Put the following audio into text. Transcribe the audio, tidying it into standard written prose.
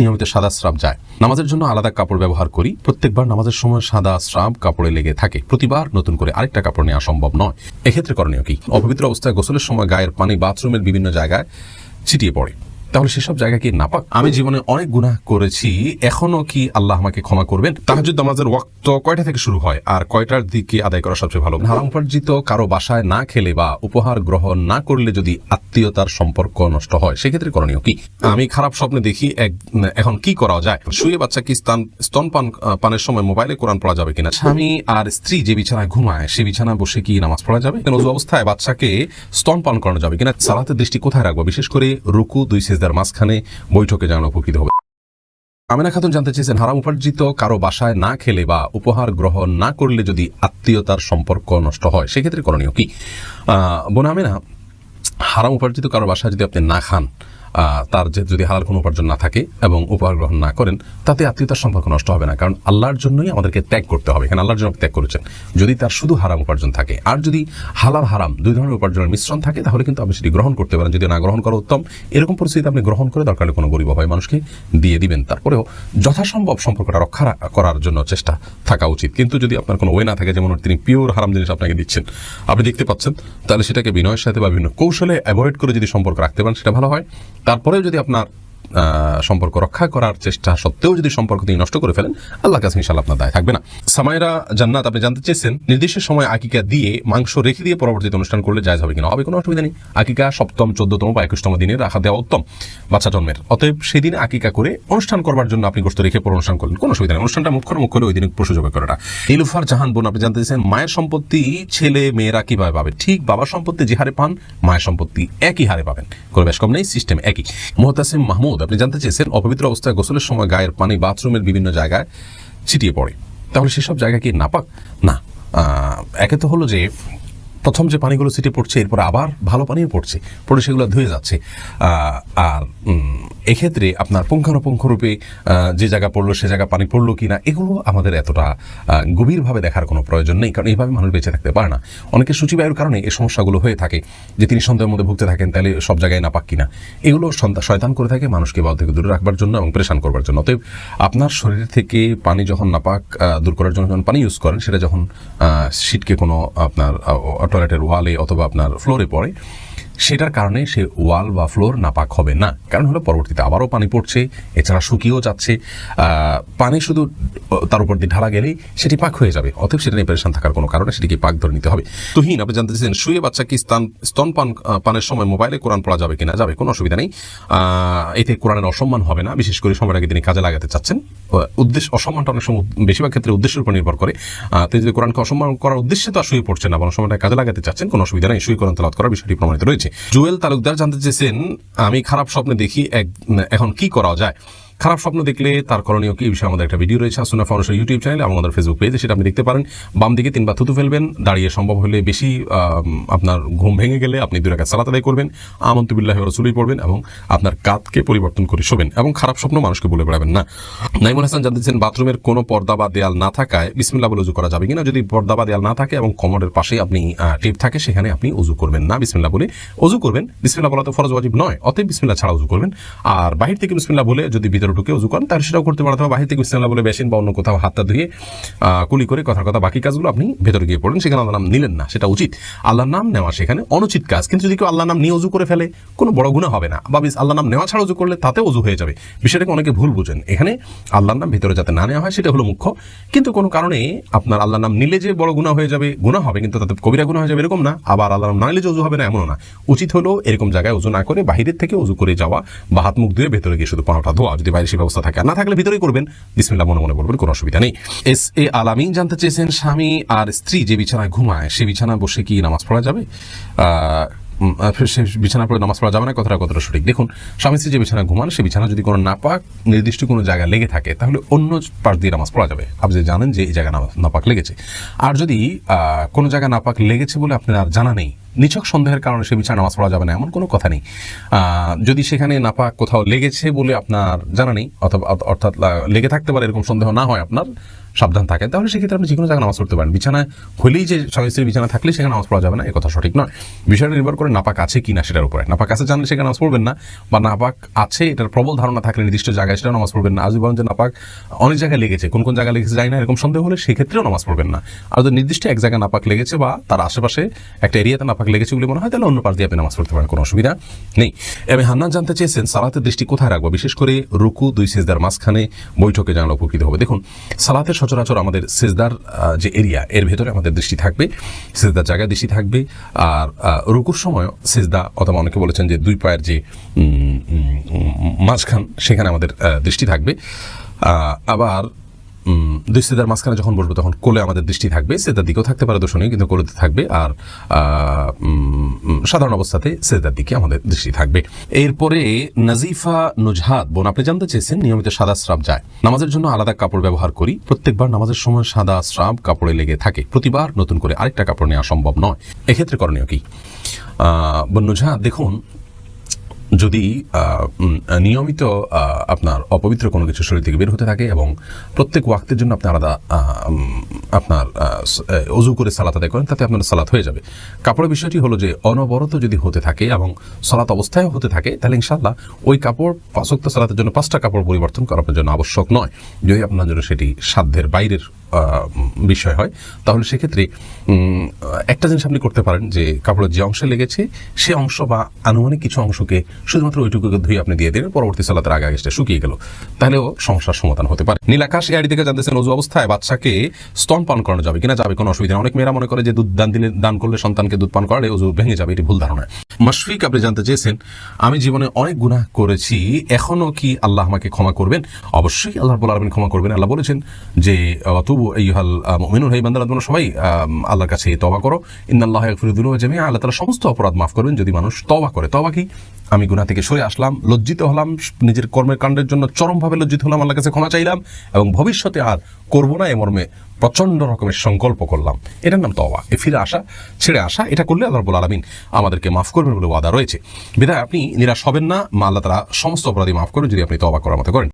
নিয়মিত সাদা স্রাব যায়। নামাজের জন্য আলাদা কাপড় ব্যবহার করি, প্রত্যেকবার নামাজের সময় সাদা স্রাব কাপড়ে লেগে থাকে, প্রতিবার নতুন করে আরেকটা কাপড় নেওয়া সম্ভব নয়। এক্ষেত্রে করণীয় কি? অপবিত্র অবস্থায় গোসলের সময় গায়ের পানি বাথরুমের বিভিন্ন জায়গায় ছিটিয়ে পড়ে, তাহলে সেসব জায়গা কি নাপাক? আমি জীবনে অনেক গুনাহ করেছি, এখনো কি আল্লাহ আমাকে ক্ষমা করবেন? তাহাজ্জুদ নামাজের ওয়াক্ত কয়টা থেকে শুরু হয় আর কয়টার দিকে আদায় করা সবচেয়ে ভালো? হারাম উপার্জিত কারো বাসায় না খেলে বা উপহার গ্রহণ না করলে যদি আত্মীয়তার সম্পর্ক নষ্ট হয়, সেক্ষেত্রে করণীয় কি? আমি খারাপ স্বপ্নে দেখি, এখন কি করা যায়? শুয়ে বাচ্চা কি পানের সময় মোবাইলে কোরআন পড়া যাবে কিনা? স্বামী আর স্ত্রী যে বিছানায় ঘুমায় সে বিছানায় বসে কি নামাজ পড়া যাবে? ওযু অবস্থায় বাচ্চাকে স্তনপান করানো যাবে কিনা? সালাতের দৃষ্টি কোথায় রাখবো? বিশেষ করে রুকু, দুই সিজদার মাঝখানে বৈঠকে যেন উপকৃত হবে। আমেনা খাতুন জানতে চেয়েছেন, হারাম উপার্জিত কারো বাসায় না খেলে বা উপহার গ্রহণ না করলে যদি আত্মীয়তার সম্পর্ক নষ্ট হয়, সেক্ষেত্রে করণীয় কি? বোন আমেনা, হারাম উপার্জিত কারো বাসায় যদি আপনি না খান, তার যে যদি হালাল কোনো উপার্জন না থাকে এবং উপহার গ্রহণ না করেন, তাতে আত্মীয়তার সম্পর্ক নষ্ট হবে না, কারণ আল্লাহর জন্যই আমাদেরকে ত্যাগ করতে হবে। এখানে আল্লাহর জন্য ত্যাগ করেছেন। যদি তার শুধু হারাম উপার্জন থাকে আর যদি হালাল হারাম দুই ধরনের উপার্জনের মিশ্রণ থাকে, তাহলে কিন্তু আপনি সেটি গ্রহণ করতে পারেন। যদি না গ্রহণ করা উত্তম, এরকম পরিস্থিতিতে আপনি গ্রহণ করে দরকার কোনো গরিব হয় মানুষকে দিয়ে দিবেন। তারপরেও যথাসম্ভব সম্পর্কটা রক্ষা করার জন্য চেষ্টা থাকা উচিত। কিন্তু যদি আপনার কোনো ওয়ে না থাকে, যেমন তিনি পিওর হারাম জিনিস আপনাকে দিচ্ছেন, আপনি দেখতে পাচ্ছেন, তাহলে সেটাকে বিনয়ের সাথে বা বিভিন্ন কৌশলে অ্যাভয়েড করে যদি সম্পর্ক রাখতে পারেন, সেটা ভালো হয়। তারপরেও যদি আপনার সম্পর্ক রক্ষা করার চেষ্টা সত্ত্বেও যদি সম্পর্ক তিনি নষ্ট করে ফেলেন, আল্লাহর কাছে ইনশাআল্লাহ আপনার দায় থাকবে না। সামাইরা জান্নাত আপনি জানতে চেয়েছেন, নির্দিষ্ট সময় আকিকা দিয়ে মাংস রেখে দিয়ে পরবর্তীতে অনুষ্ঠান করলে জায়েজ হবে কিনা? হবে, কোনো অসুবিধা নেই। আকিকা 7ম, 14তম বা 21তম দিনে রাখা দেওয়া উত্তম বাচ্চা জন্মের। অতএব সেদিন আকিকা করে অনুষ্ঠান করবার জন্য আপনি গোশত রেখে পর অনুষ্ঠান করলেন, কোনো অসুবিধা নেই। অনুষ্ঠানটা মুখ্য হলে ওই দিন প্রসূযোগ করাটা। ইলুফার জাহান বোন আপনি জানতে চেয়েছেন, মায়ের সম্পত্তি ছেলে মেয়েরা কিভাবে পাবে? ঠিক বাবার সম্পত্তি যে হারে পান, মায়ের সম্পত্তি একই হারে পাবেন, কোনো বেশ কম নেই, সিস্টেম একই। মুহতাসিম মাহমুদ আপনি জানতে চেয়েছেন, অপবিত্র অবস্থায় গোসলের সময় গায়ের পানি বাথরুমের বিভিন্ন জায়গায় ছিটিয়ে পড়ে, তাহলে সেসব জায়গা কি নাপাক? না। একে তো হলো যে প্রথম যে পানিগুলো ছিটিয়ে পড়ছে, এরপর আবার ভালো পানিও পড়ছে, পড়ে সেগুলো ধুয়ে যাচ্ছে। আর এক্ষেত্রে আপনার পুঙ্খানুপুঙ্খরূপে যে জায়গা পড়লো সে জায়গা পানি পড়লো কিনা, এগুলো আমাদের এতটা গভীরভাবে দেখার কোনো প্রয়োজন নেই, কারণ এইভাবে মানুষ বেঁচে থাকতে পারে না। অনেকে সূচিবায়ুর কারণে এই সমস্যাগুলো হয়ে থাকে, যে তিনি সন্দেহের মধ্যে ভুগতে থাকেন, তাহলে সব জায়গায় নাপাক কিনা। এগুলো শয়তান করে থাকে মানুষকে বাদ থেকে দূরে রাখবার জন্য এবং পরেশান করবার জন্য। অতএব আপনার শরীর থেকে পানি যখন নাপাক দূর করার জন্য যখন পানি ইউজ করেন, সেটা যখন শীতকে কোনো আপনার টয়লেটের ওয়ালে অথবা আপনার ফ্লোরে পড়ে, সেটার কারণে সে ওয়াল বা ফ্লোর নাপাক হবে না। কারণ হলো পরবর্তীতে আবারও পানি পড়ছে, এছাড়া শুকিয়েও যাচ্ছে, পানি শুধু তার উপর দিয়ে ঢালা গেলেই সেটি পাক হয়ে যাবে। অতএব সেটা নিয়ে পরেশান থাকার কোনো কারণে সেটিকে পাক ধরে নিতে হবে। তুহিন আপনি জানতে চাইছেন, শুয়ে বাচ্চা কি পানের সময় মোবাইলে কোরআন পড়া যাবে কিনা? যাবে, কোনো অসুবিধা নেই। এতে কোরআনের অসম্মান হবে না, বিশেষ করে সময়টাকে তিনি কাজে লাগাতে চাচ্ছেন। অসম্মানটা অনেক সময় বেশিরভাগ ক্ষেত্রে উদ্দেশ্যের উপর নির্ভর করে। তিনি যদি কোরআনকে অসম্মান করার উদ্দেশ্যে তো শুয়ে পড়ছেন না, বরং সময়টা কাজে লাগাতে চাচ্ছেন, কোনো অসুবিধা নেই। শুয়ে কোরআন তেলাওয়াত করার বিষয়টি প্রমাণিত রয়েছে। জুয়েল তালুকদার জানতে চেয়েছেন, আমি খারাপ স্বপ্নে দেখি, এখন কি করা যায়? খারাপ স্বপ্ন দেখলে তার করণীয় কি, এই বিষয়ে আমাদের একটা ভিডিও রয়েছে সুন্নাহ ফাউন্ডেশন ইউটিউব চ্যানেলে এবং আমাদের ফেসবুক পেজে, সেটা আপনি দেখতে পারেন। বাম দিকে 3 বার থুতু ফেলবেন, দাঁড়িয়ে সম্ভব হলে বেশি আপনার ঘুম ভেঙে গেলে আপনি 2 রাকাত সালাত আদায় করবেন, আমানতু বিল্লাহি ওয়া রাসূলিহি পড়বেন এবং আপনার কাঁধকে পরিবর্তন করে শোবেন এবং খারাপ স্বপ্ন মানুষকে বলে বেড়াবেন না। নাইমুল হাসান জানতে চান, বাথরুমের কোনো পর্দা বা দেয়াল না থাকায় বিসমিল্লাহ বলে ওযু করা যাবে কিনা? যদি পর্দা বা দেয়াল না থাকে এবং কমোডের পাশেই আপনি টেপ থাকে, সেখানে আপনি ওযু করবেন না, বিসমিল্লাহ বলে ওযু করবেন। বিসমিল্লাহ বলা তো ফরজ ওয়াজিব নয়, অতএব বিসমিল্লাহ ছাড়া ওযু করবেন। আর বাহির থেকে বিসমিল্লাহ বলে যদি ভিতরে ঢুকে ওযু করেন, তাহলে সেটাও করতে পারতে হবে। বাহির থেকে বিসমিল্লাহ বলে বেসিন বা অন্য কোথাও হাতটা ধুয়ে কুলি করে কথার কথা বাকি কাজগুলো আপনি ভেতরে গিয়ে পড়েন, সেখানে আল্লাহর নাম নিলেন না, সেটা উচিত। আল্লাহর নাম নেওয়া সেখানে অনুচিত কাজ। কিন্তু যদি কেউ আল্লাহর নাম নিয়ে ওযু করে ফেলে, কোনো বড় গুনাহ হবে না, বা আল্লাহর নাম নেওয়া ছাড়া ওযু করলে তাতে ওযু হয়ে যাবে। বিষয়টাকে অনেকে ভুল বুঝেন। এখানে আল্লাহর নাম ভিতরে যাতে না নেওয়া হয় সেটা হলো মুখ্য। কিন্তু কোনো কারণে আপনার আল্লাহর নাম নিলে যে বড় গুনাহ হয়ে যাবে, গুনাহ হবে কিন্তু তাতে কবিরা গুনাহ হয়ে যাবে এরকম না। আবার আল্লাহর নাম না নিলে যে ওযু হবে না এমনও না। উচিত হলো এরকম জায়গায় ওযু না করে বাহিরের থেকে ওযু করে যাওয়া বা হাত মুখ ধুয়ে ভেতরে গিয়ে শুধু পাওয়াটা ধোয়া, যদি বাইরে সে ব্যবস্থা থাকে। আর না থাকলে ভিতরেই করবেন, বিসমিল্লাহ মনে মনে বলবেন, কোনো অসুবিধা নেই। এস.এ. আলামিন জানতে চেয়েছেন, স্বামী আর স্ত্রী যে বিছানায় ঘুমায় সে বিছানায় বসে কি নামাজ পড়া যাবে? সে বিছানা পড়ে নামাজ পড়া যাবে না, কতটা সঠিক? দেখুন, স্বামী স্ত্রী যে বিছানা ঘুমান, সে বিছানা যদি কোনো নাপাক নির্দিষ্ট কোনো জায়গায় লেগে থাকে, তাহলে অন্য পাশ দিয়ে নামাজ পড়া যাবে। আপনি জানেন যে এই জায়গা নাপাক লেগেছে। আর যদি কোনো জায়গা নাপাক লেগেছে বলে আপনার আর জানা নেই, নিছক সন্দেহের কারণে সে বিছানায় নামাজ পড়া যাবে না এমন কোনো কথা নেই। যদি সেখানে নাপাক কোথাও লেগেছে বলে আপনার জানা নেই, অথবা অর্থাৎ লেগে থাকতে পারে এরকম সন্দেহ না হয়, আপনার সাবধান থাকেন, তাহলে সেক্ষেত্রে আপনি যে কোনো জায়গায় নামাজ পড়তে পারেন। বিছানায় হলেই যে স্বামী স্ত্রীর বিছানা থাকলে সেখানে নামাজ পড়া যাবে না, এ কথা সঠিক নয়। বিষয়টা নির্ভর করে নাপাক আছে কি না সেটার উপরে। নাপাক আছে জানলে সেখানে নামাজ পড়বেন না, বা নাপাক আছে এটার প্রবল ধারণা থাকলে নির্দিষ্ট জায়গায় সেটা নামাজ পড়বেন না। আর যদি বলেন যে নাপাক অনেক জায়গায় লেগেছে, কোন কোন জায়গায় লেগেছে জানি না, এরকম সন্দেহ হলে সেক্ষেত্রেও নামাজ পড়বেন না। আর যদি নির্দিষ্ট এক জায়গায় নাপাক লেগেছে বা তার আশেপাশে একটা এরিয়াতে নাপাক লেগেছে বলে মনে হয়, তাহলে অন্য পাশ দিয়ে আপনি নামাজ পড়তে পারেন, কোনো অসুবিধা নেই। এবং হান্নান জানতে চেয়েছেন সালাতের দৃষ্টি কোথায় রাখবো, বিশেষ করে রুকু দুই সিজদার মাঝখানে বৈঠকে জানলে উপকৃত হবে। দেখুন, সালাতের সচরাচর আমাদের সিজদার যে এরিয়া এর ভেতরে আমাদের দৃষ্টি থাকবে, সিজদার জায়গায় দৃষ্টি থাকবে। আর রুকুর সময় সিজদা, অথবা অনেকে বলেছেন যে দুই পায়ের যে মাঝখান সেখানে আমাদের দৃষ্টি থাকবে। আবার দুই সিজদার মাঝখানে যখন বসবো তখন কোলে আমাদের দৃষ্টি থাকবে, সিজদার দিকেও থাকতে পারে, দোষ নেই, কিন্তু কোলেতে থাকবে। আর সাধারণ অবস্থাতে সিজদার দিকে আমাদের দৃষ্টি থাকবে। এরপরে নাজিফা নুজহাত বোন, আপনি জানতে চেয়েছেন নিয়মিত সাদা স্রাব যায়, নামাজের জন্য আলাদা কাপড় ব্যবহার করি, প্রত্যেকবার নামাজের সময় সাদা স্রাব কাপড়ে লেগে থাকে, প্রতিবার নতুন করে আরেকটা কাপড় নেওয়া সম্ভব নয়, এক্ষেত্রে করণীয় কি? বোন নুজহাত, দেখুন, যদি নিয়মিত আপনার অপবিত্র কোনো কিছু শরীর থেকে বের হতে থাকে এবং প্রত্যেক ওয়াক্তের জন্য আপনি আলাদা আপনার অজু করে সালাত আদায় করেন, তাতে আপনার সালাত হয়ে যাবে। কাপড়ের বিষয়টি হলো যে অনবরত যদি হতে থাকে এবং সালাত অবস্থায় হতে থাকে, তাহলে ইনশাআল্লাহ ওই কাপড় 5 ওয়াক্ত সালাতের জন্য 5টা কাপড় পরিবর্তন করা আপনার জন্য আবশ্যক নয়। যদি আপনার জন্য সেটি সাধ্যের বাইরের বিষয় হয়, তাহলে সেক্ষেত্রে একটা জিনিস আপনি করতে পারেন যে কাপড়ের যে অংশে লেগেছে সে অংশ বা আনুমানিক কিছু অংশকে শুধুমাত্র ওইটুকুকে ধুয়ে আপনি দিয়ে দিলেন, পরবর্তী সালাতের আগে সেটা শুকিয়ে গেল, তাহলেও সমস্যার সমাধান হতে পারে। নীলাকাশ এআইডি থেকে জানতেছেন ওযু অবস্থায় বাচ্চাকে স্তন পান করানো যাবে কিনা? যাবে, কোনো অসুবিধা নেই। অনেক মেয়েরা মনে করে যে দুধ দান করলে সন্তানকে দুধ পান করালে ওযু ভেঙে যাবে, এটি ভুল ধারণা। মাশফিক, আপনি জানতে চেয়েছেন আমি জীবনে অনেক গুনাহ করেছি, এখনো কি আল্লাহ আমাকে ক্ষমা করবেন? অবশ্যই আল্লাহ রাব্বুল আলামিন ক্ষমা করবেন। আল্লাহ বলেছেন যে তুবু আইয়ুহাল মুমিনুন, হে বান্দারা তোমরা সবাই আল্লাহর কাছে তওবা করো, ইন্নাল্লাহা ইয়াগফিরু যুনুবা জামিআ, আল্লাহ তাআলা সমস্ত অপরাধ মাফ করবেন যদি মানুষ তওবা করে। তওবা কি? আমি গুনাহ থেকে সরে আসলাম, লজ্জিত হলাম, নিজের কর্মের কাণ্ডের জন্য চরমভাবে লজ্জিত হলাম, আল্লাহর কাছে ক্ষমা চাইলাম এবং ভবিষ্যতে আর করব না এ মর্মে প্রচন্ড রকমের সংকল্প করলাম, এটার নাম তওবা। ফিরে আসা, ছেড়ে আসা, এটা করলে আল্লাহ রাব্বুল আলামিন আমাদেরকে মাফ করবেন বলে ওয়াদা রয়েছে। বিধায় আপনি নিরাশ হবেন না, আল্লাহ তাআলা সমস্ত অপরাধী মাফ করবেন যদি আপনি তওবা করার মতো করেন।